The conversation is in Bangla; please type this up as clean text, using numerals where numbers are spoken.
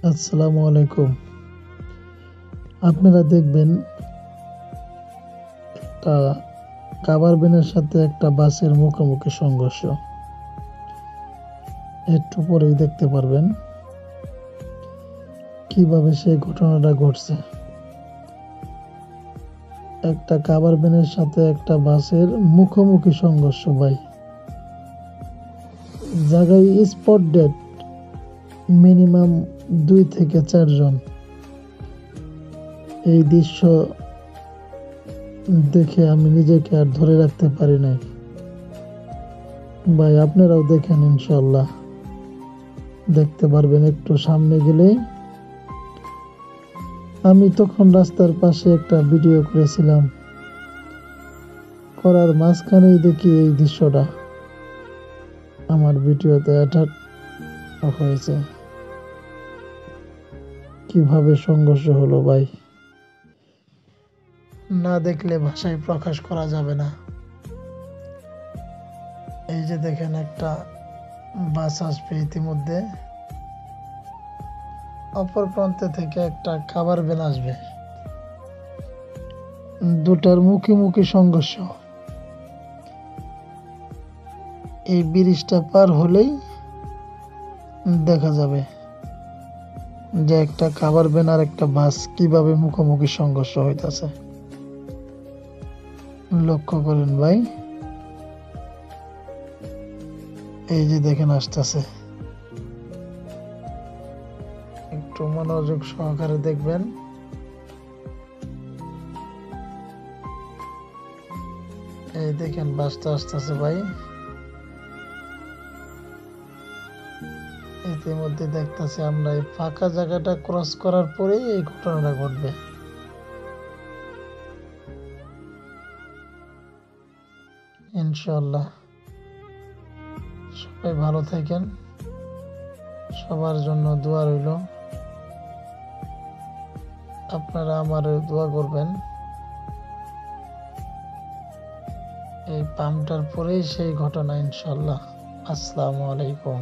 আসসালামু আলাইকুম। আপনারা দেখবেন একটা কাভার ভ্যানের সাথে একটা বাসের মুখোমুখি সংঘর্ষ। একটু পরেই দেখতে পারবেন কিভাবে সেই ঘটনাটা ঘটছে। একটা কাভার ভ্যানের সাথে একটা বাসের মুখোমুখি সংঘর্ষ ভাই। জায়গায় স্পট ডেড মিনিমাম 2 থেকে 4 জন। এই দৃশ্য দেখে আমি নিজেকে আর ধরে রাখতে পারি নাই ভাই। আপনারাও দেখেন, ইনশাল্লাহ দেখতে পারবেন একটু সামনে গেলেই। আমি তখন রাস্তার পাশে একটা ভিডিও করেছিলাম, করার মাঝখানেই দেখি এই দৃশ্যটা আমার ভিডিওতে অ্যাটাচ হয়েছে। কিভাবে সংঘর্ষ হলো ভাই, না দেখলে ভাষায় প্রকাশ করা যাবে না। এই যে দেখেন, একটা বাস আসবে ইতিমধ্যে, অপর প্রান্তে থেকে একটা খাবার ভ্যান আসবে, দুটার মুখোমুখি সংঘর্ষ। এই ব্রিজটা পার হলেই দেখা যাবে যে একটা খাবার ভ্যান আর একটা বাস কিভাবে মুখোমুখি সংঘর্ষ হইতাছে। লক্ষ্য করেন ভাই, এই যে দেখেন আসতেছে। একটু মনোযোগ সহকারে দেখবেন। এই দেখেন বাসটা আসতেছে ভাই। ইতিমধ্যে দেখতেছি আমরা এই ফাঁকা জায়গাটা ক্রস করার পরেই এই ঘটনাটা ঘটবে। ইনশাআল্লাহ সবাই ভালো থাকেন, সবার জন্য দোয়া রইল। আপনারা আমার দোয়া করবেন। এই পাম্পটার পরেই সেই ঘটনা, ইনশাআল্লাহ। আসসালামু আলাইকুম।